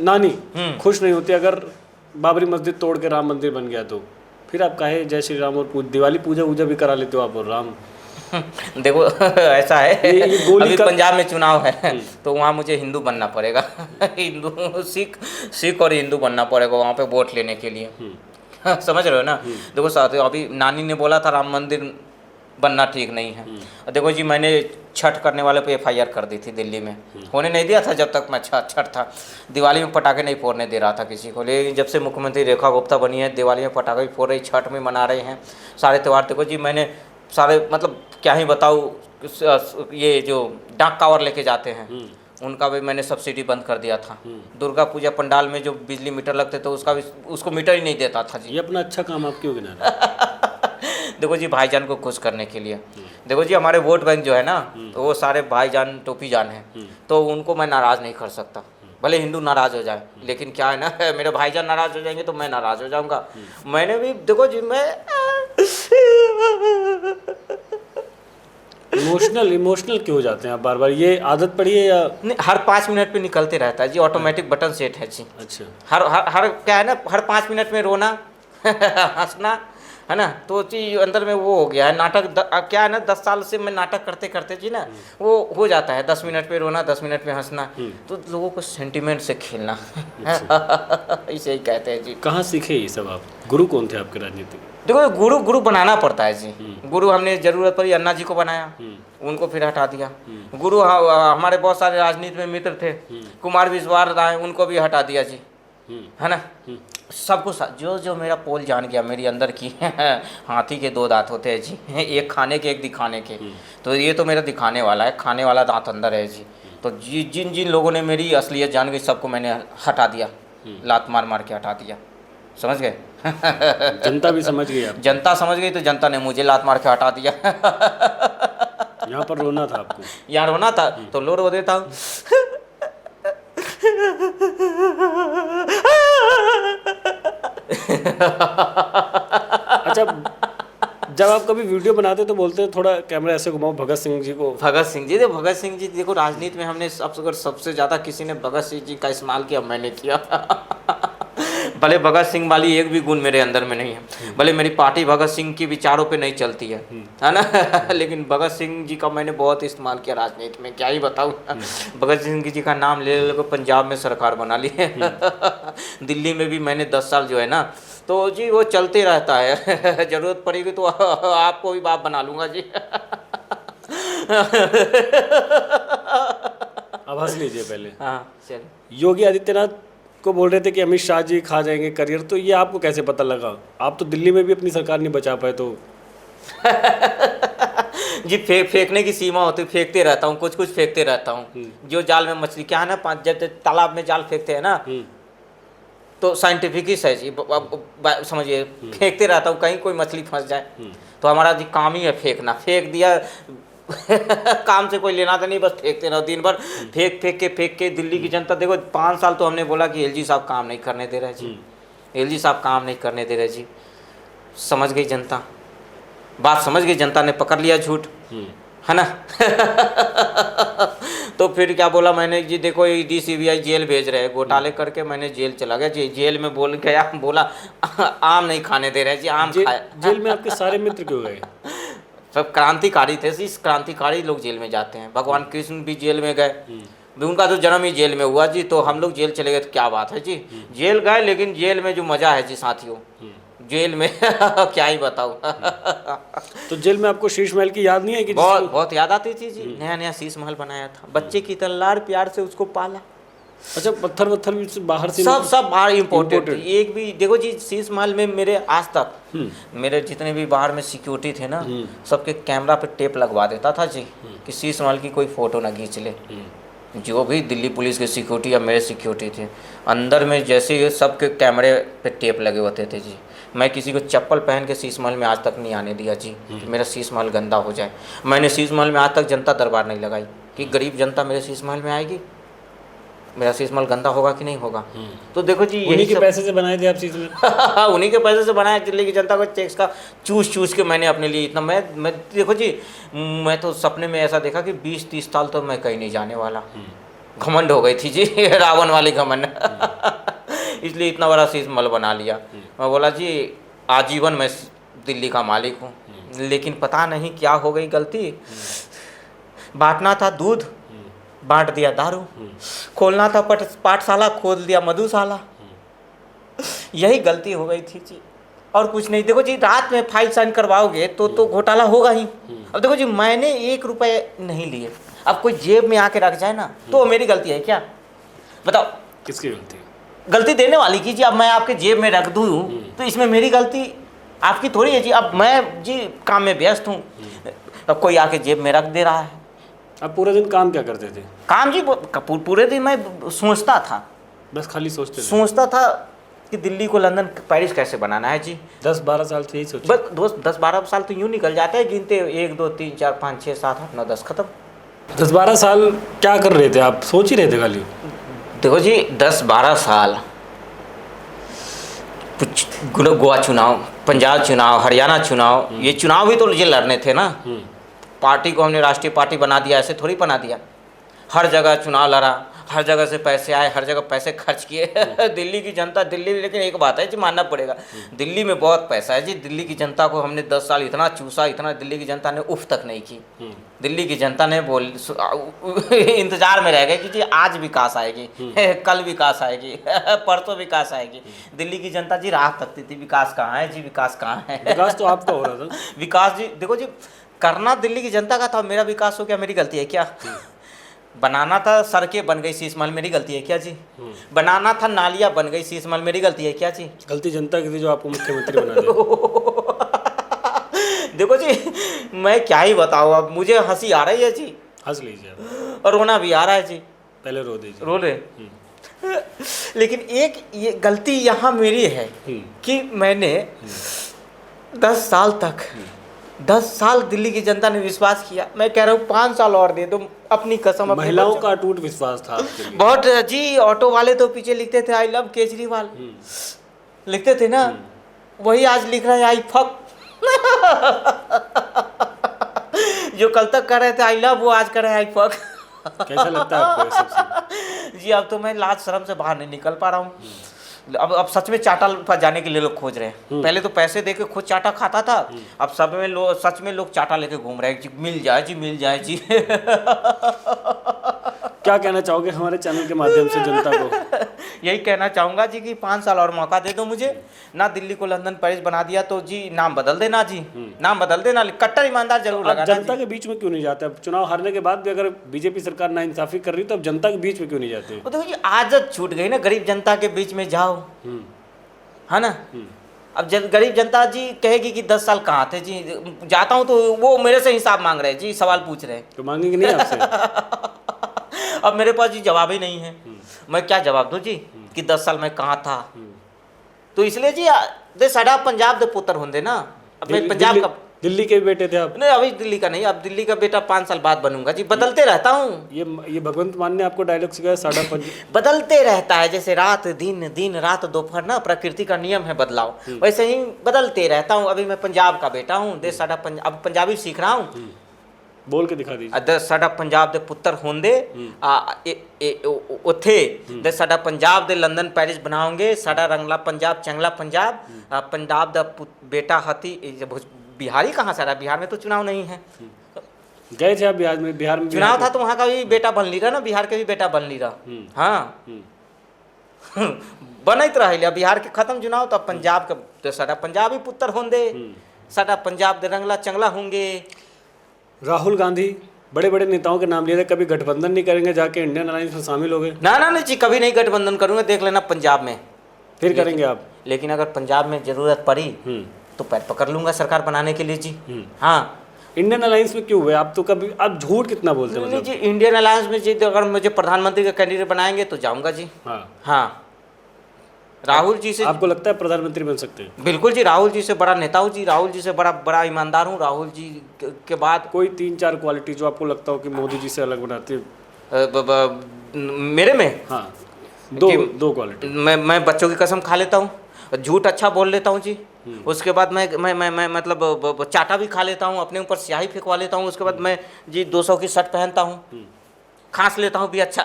नानी खुश नहीं होती अगर बाबरी मस्जिद तोड़ के राम मंदिर बन गया तो? फिर आप काहे जय श्री राम और दिवाली पूजा भी करा लेते हो आप और राम? देखो ऐसा है, अभी पंजाब में चुनाव है तो वहाँ मुझे हिंदू बनना पड़ेगा। हिंदू सिख और हिंदू बनना पड़ेगा वहाँ पे वोट लेने के लिए। समझ रहे हो ना? देखो साथियों, अभी नानी ने बोला था राम मंदिर बनना ठीक नहीं है। देखो जी, मैंने छठ करने वाले पे FIR कर दी थी दिल्ली में। होने नहीं दिया था जब तक मैं छठ था। दिवाली में पटाखे नहीं फोड़ने दे रहा था किसी को। लेकिन जब से मुख्यमंत्री रेखा गुप्ता बनी है, दिवाली में पटाखे भी फोड़ रही, छठ में मना रहे हैं सारे त्यौहार। देखो जी, मैंने सारे, मतलब क्या ही बताऊँ, ये जो डाक कावर लेके जाते हैं उनका भी मैंने सब्सिडी बंद कर दिया था। दुर्गा पूजा पंडाल में जो बिजली मीटर लगते थे उसको मीटर ही नहीं देता था जी। ये अपना अच्छा काम आप क्यों गिना रहे? देखो जी, भाईजान को खुश करने के लिए। देखो जी, हमारे वोट बैंक जो है ना, तो वो सारे भाईजान टोपी जान हैं, तो उनको मैं नाराज़ नहीं कर सकता। भले हिंदू नाराज़ हो जाए, लेकिन क्या है ना, मेरे भाईजान नाराज़ हो जाएंगे तो मैं नाराज़ हो जाऊंगा। मैंने भी देखो जी, मैं इमोशनल क्यों हो जाते हैं आप बार बार? ये आदत पड़ी है या नहीं? हर 5 मिनट पे निकलते रहता है जी, ऑटोमेटिक बटन सेट है जी। अच्छा। हर क्या है ना, हर 5 मिनट में रोना हंसना है ना, तो चीज अंदर में वो हो गया है। नाटक क्या है ना, 10 साल से मैं नाटक करते करते जी ना, वो हो जाता है। 10 मिनट पे रोना, 10 मिनट में हंसना, तो लोगों को सेंटिमेंट से खेलना। इसे ही कहते हैं जी। कहाँ सीखे ये सब आप? गुरु कौन थे आपके राजनीति के? देखो गुरु गुरु बनाना पड़ता है जी। गुरु हमने जरूरत पड़ी अन्ना जी को बनाया, उनको फिर हटा दिया। गुरु हमारे बहुत सारे राजनीति में मित्र थे, कुमार विश्वास राय, उनको भी हटा दिया जी, है ना। सबको जो जो मेरा पोल जान गया मेरी अंदर की हाथी के दो दांत होते हैं जी, एक खाने के एक दिखाने के। तो ये तो मेरा दिखाने वाला है, खाने वाला दांत अंदर है जी। तो जिन जिन लोगों ने मेरी असलियत जान गई सबको मैंने हटा दिया, लात मार मार के हटा दिया, समझ गए। जनता भी समझ गई, आप जनता समझ गई तो जनता ने मुझे लात मार के हटा दिया। यहाँ पर रोना था आपको, यहाँ रोना था तो रो देता हूँ। अच्छा, जब आप कभी वीडियो बनाते तो बोलते हैं थोड़ा कैमरा ऐसे घुमाओ भगत सिंह जी को। भगत सिंह जी, भगत सिंह जी देखो, राजनीति में हमने सबसे ज़्यादा किसी ने भगत सिंह जी का इस्तेमाल किया, मैंने किया। भले भगत सिंह वाली एक भी गुण मेरे अंदर में नहीं है, भले मेरी पार्टी भगत सिंह की विचारों पे नहीं चलती है ना। लेकिन भगत सिंह जी का मैंने बहुत इस्तेमाल किया राजनीति में, क्या ही बताऊँ। भगत सिंह जी का नाम ले ले पंजाब में सरकार बना ली है। दिल्ली में भी मैंने 10 साल जो है ना, तो जी वो चलते रहता है। जरूरत पड़ेगी तो आपको भी बाप बना लूँगा जी। अब हंस लीजिए पहले। हाँ चलिए। योगी आदित्यनाथ को बोल रहे थे कि अमित शाह जी खा जाएंगे करियर, तो ये आपको कैसे पता लगा? आप तो दिल्ली में भी अपनी सरकार नहीं बचा पाए। तो जी फेंकने की सीमा होती है, फेंकते रहता हूँ, कुछ कुछ फेंकते रहता हूँ। जो जाल में मछली, क्या है ना, जब तालाब में जाल फेंकते हैं ना, तो साइंटिफिक ही है जी, समझिए, फेंकते रहता हूँ, कहीं कोई मछली फंस जाए। तो हमारा जी काम ही है फेंकना, फेंक दिया। काम से कोई लेना तो नहीं, बस फेंकते रहो दिन भर, फेंक के। दिल्ली की जनता देखो, 5 साल तो हमने बोला कि एलजी साहब काम नहीं करने दे रहे जी, एलजी साहब काम नहीं करने दे रहे जी। समझ गई जनता, बात समझ गई जनता ने, पकड़ लिया झूठ, है ना। तो फिर क्या बोला मैंने जी, देखो ईडी सीबीआई जेल भेज रहे हैं, घोटाले करके मैंने जेल चला गया जी। जेल में बोला आम नहीं खाने दे रहे जी, आम खाए। जेल में आपके सारे मित्र क्यों गए? सब क्रांतिकारी थे, इस क्रांतिकारी लोग जेल में जाते हैं। भगवान कृष्ण भी जेल में गए, उनका तो जन्म ही जेल में हुआ जी। तो हम लोग जेल चले गए तो क्या बात है जी, जेल गए, लेकिन जेल में जो मज़ा है जी साथियों, जेल में क्या ही बताऊँ। तो जेल में आपको शीश महल की याद नहीं है? कि बहुत याद आती थी जी। नया नया शीश महल बनाया था, बच्चे की तरह लाड़ प्यार से उसको पाला। अच्छा, पत्थर वत्थर भी बाहर से? सब बाहर इम्पोर्टेड। एक भी देखो जी, शीश महल में मेरे आज तक मेरे जितने भी बाहर में सिक्योरिटी थे ना, सबके कैमरा पे टेप लगवा देता था जी, कि शीश महल की कोई फ़ोटो ना खींच ले। जो भी दिल्ली पुलिस के सिक्योरिटी या मेरे सिक्योरिटी थे, अंदर में जैसे सबके कैमरे पे टेप लगे होते थे जी। मैं किसी को चप्पल पहन के शीश महल में आज तक नहीं आने दिया जी, कि मेरा शीश महल गंदा हो जाए। मैंने शीश महल में आज तक जनता दरबार नहीं लगाई कि गरीब जनता मेरे शीश महल में आएगी, मेरा शीश महल गंदा होगा कि नहीं होगा। तो देखो जी, उन्हीं के पैसे से बनाए थे आप शीश महल? उन्हीं के पैसे से बनाया, दिल्ली की जनता को टैक्स का चूस के मैंने अपने लिए इतना, मैं देखो जी, मैं तो सपने में ऐसा देखा कि 20-30 साल तो मैं कहीं नहीं जाने वाला। घमंड हो गई थी जी, रावण वाली घमंड। इसलिए इतना बड़ा शीश महल बना लिया। मैं बोला जी, आजीवन मैं दिल्ली का मालिक हूँ। लेकिन पता नहीं क्या हो गई गलती, बांटना था दूध, बांट दिया दारू, खोलना था पाठशाला, खोल दिया मधुशाला। यही गलती हो गई थी जी, और कुछ नहीं। देखो जी, रात में फाइल साइन करवाओगे तो घोटाला होगा ही। अब देखो जी, मैंने 1 रुपये नहीं लिए, अब कोई जेब में आके रख जाए ना, तो मेरी गलती है क्या? बताओ किसकी गलती? गलती देने वाली की जी। अब मैं आपके जेब में रख दूँ तो इसमें मेरी गलती, आपकी थोड़ी है जी। अब मैं जी काम में व्यस्त हूँ, अब कोई आके जेब में रख दे रहा है। आप पूरे दिन काम क्या करते थे? काम जी पूरे दिन मैं सोचता था, बस खाली सोचता था कि दिल्ली को लंदन पेरिस कैसे बनाना है जी। 10-12 साल से यही सोचा? बस दोस्त 10-12 साल तो यूँ निकल जाते हैं गिनते, 1 2 3 4 5 6 7 8 9 10 खत्म। 10-12 साल क्या कर रहे थे आप? सोच ही रहे थे खाली? देखो जी, 10-12 साल कुछ गोवा चुनाव, पंजाब चुनाव, हरियाणा चुनाव, ये चुनाव भी तो मुझे लड़ने थे ना। पार्टी को हमने राष्ट्रीय पार्टी बना दिया, ऐसे थोड़ी बना दिया। हर जगह चुनाव लड़ा, हर जगह से पैसे आए, हर जगह पैसे खर्च किए। दिल्ली की जनता, दिल्ली, लेकिन एक बात है जी, मानना पड़ेगा, दिल्ली में बहुत पैसा है जी। दिल्ली की जनता को हमने 10 साल इतना चूसा, इतना, दिल्ली की जनता ने उफ तक नहीं की। दिल्ली की जनता ने इंतजार में रह गए कि जी आज विकास आएगी, कल विकास आएगी, परसों विकास आएगी। दिल्ली की जनता जी राह तकती थी, विकास कहाँ है जी, विकास कहाँ है। विकास तो आपका हो रहा था। विकास जी देखो जी, करना दिल्ली की जनता का था, मेरा विकास हो गया, मेरी गलती है क्या? बनाना था सड़कें बन गई शीश महल, मेरी गलती है क्या जी? बनाना था नालियाँ बन गई शीश महल, मेरी गलती है क्या जी? गलती जनता की थी जो आपको मुख्यमंत्री बना दिया। देखो जी, मैं क्या ही बताऊँ, अब मुझे हंसी आ रही है जी, हंस लीजिए आप। और रोना भी आ रहा है जी। पहले रो दीजिए। रो रहे। लेकिन एक ये गलती यहाँ मेरी है कि मैंने 10 साल तक, 10 साल दिल्ली की जनता ने विश्वास किया। मैं कह रहा हूँ 5 साल और दे दो, अपनी कसम। महिलाओं का अटूट विश्वास था आपके लिए। बहुत जी, ऑटो वाले तो पीछे लिखते थे आई लव केजरीवाल, लिखते थे ना, वही आज लिख रहे हैं आई फक। जो कल तक कर रहे थे आई लव, वो आज कर रहे हैं आई फक। कैसा लगता है आपको ये सब चीज़? जी अब तो मैं लाज शर्म से बाहर नहीं निकल पा रहा हूँ। अब सच में चाटा पर जाने के लिए लोग खोज रहे हैं। पहले तो पैसे दे के खुद चाटा खाता था, अब सब में सच में लोग चाटा लेके घूम रहे हैं जी, मिल जाए जी, मिल जाए जी। क्या कहना चाहोगे हमारे चैनल के माध्यम से जनता को? यही कहना चाहूँगा जी कि 5 साल और मौका दे दो मुझे ना। दिल्ली को लंदन पेरिस बना दिया तो जी नाम बदल देना जी, नाम बदल देना, कट्टर ईमानदार जरूर लगाना। जनता के बीच में क्यों नहीं जाते? अब चुनाव हारने के बाद भी अगर बीजेपी सरकार नाइंसाफी कर रही तो अब जनता के बीच में क्यों नहीं जाते? वो देखो जी, आदत छूट गई ना, गरीब जनता के बीच में जाओ, है ना। अब गरीब जनता जी कहेगी कि 10 साल कहाँ थे जी, जाता हूँ तो वो मेरे से हिसाब मांग रहे हैं जी, सवाल पूछ रहे हैं। तो मांगेंगे नहीं आपसे? अब मेरे पास जी जवाब ही नहीं है, मैं क्या जवाब दूं जी कि 10 साल मैं कहाँ था। तो इसलिए जी दे साडा पंजाब दे पुत्र होंगे ना। अब मैं पंजाब का, दिल्ली के बेटे थे आप? नहीं अभी दिल्ली का नहीं, अब दिल्ली का बेटा 5 साल बाद बनूंगा जी, बदलते रहता हूँ। ये भगवंत मान ने आपको डायलॉग सिखाया, साडा बदलते रहता है, जैसे रात दिन, दिन रात दोपहर ना, प्रकृति का नियम है बदलाव, वैसे ही बदलते रहता हूँ। अभी मैं पंजाब का बेटा हूँ, देश साडा अब पंजाबी सीख रहा हूँ, बोल के दिखा दीजिए। दे साडा पंजाब दे पुत्र होंदे उथे, दे साडा पंजाब दे लंदन पेरिस बनाओगे, साडा रंगला पंजाब चंगला पंजाब, पंजाब दा बेटा हती। बिहारी कहाँ सारा, बिहार में तो चुनाव नहीं है। गए थे आप बिहार में? बिहार में चुनाव था तो वहाँ का भी बेटा बन ली रहा ना, बिहार के भी बेटा बन ली रहा। हाँ बनत रहा, बिहार के खत्म चुनाव तो पंजाब का, तो साडा पंजाबी पुत्र होंगे, साडा पंजाब दे रंगला चंगला होंगे। राहुल गांधी बड़े बड़े नेताओं के नाम लिए थे, कभी गठबंधन नहीं करेंगे जाके इंडियन अलायंस में शामिल हो गए? ना ना नहीं जी, कभी नहीं गठबंधन करूंगा, देख लेना पंजाब में फिर करेंगे आप। लेकिन अगर पंजाब में जरूरत पड़ी तो पैर पकड़ लूंगा सरकार बनाने के लिए जी। हाँ, इंडियन अलायंस में क्यों हुए आप? तो कभी आप झूठ कितना बोलते हैं? नहीं जी, इंडियन अलायंस में जी अगर मुझे प्रधानमंत्री का कैंडिडेट बनाएंगे तो जाऊंगा जी। हाँ राहुल जी से। आपको लगता है प्रधानमंत्री बन सकते हैं? बिल्कुल जी, राहुल जी से बड़ा नेता हूँ जी, राहुल जी से बड़ा ईमानदार हूँ। राहुल जी के बाद कोई 3-4 क्वालिटी जो आपको लगता हो कि मोदी जी से अलग बनाती है मेरे में? हाँ, दो क्वालिटी। मैं बच्चों की कसम खा लेता हूँ, झूठ अच्छा बोल लेता हूँ जी। उसके बाद मैं मतलब चाटा भी खा लेता हूँ, अपने ऊपर स्याही फेंकवा लेता हूँ। उसके बाद मैं जी 200 की शर्ट पहनता हूँ, खांस लेता हूँ भी अच्छा।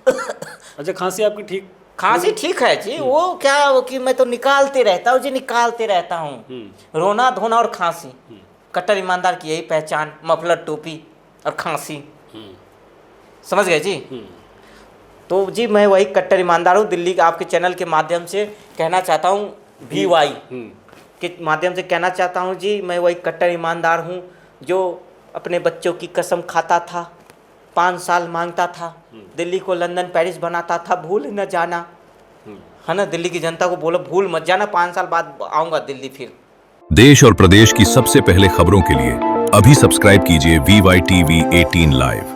अच्छा, खांसी आपकी ठीक? खांसी ठीक है जी, वो क्या वो कि मैं तो निकालते रहता हूँ जी, निकालते रहता हूँ। रोना धोना और खांसी, कट्टर ईमानदार की यही पहचान, मफलर टोपी और खांसी, समझ गए जी। तो जी मैं वही कट्टर ईमानदार हूँ। दिल्ली के आपके चैनल के माध्यम से कहना चाहता हूँ, VY के माध्यम से कहना चाहता हूँ जी, मैं वही कट्टर ईमानदार हूँ जो अपने बच्चों की कसम खाता था, 5 साल मांगता था, दिल्ली को लंदन पेरिस बनाता था, भूल न जाना, है ना। दिल्ली की जनता को बोलो भूल मत जाना, 5 साल बाद आऊँगा दिल्ली फिर। देश और प्रदेश की सबसे पहले खबरों के लिए अभी सब्सक्राइब कीजिए VY TV 18 लाइव।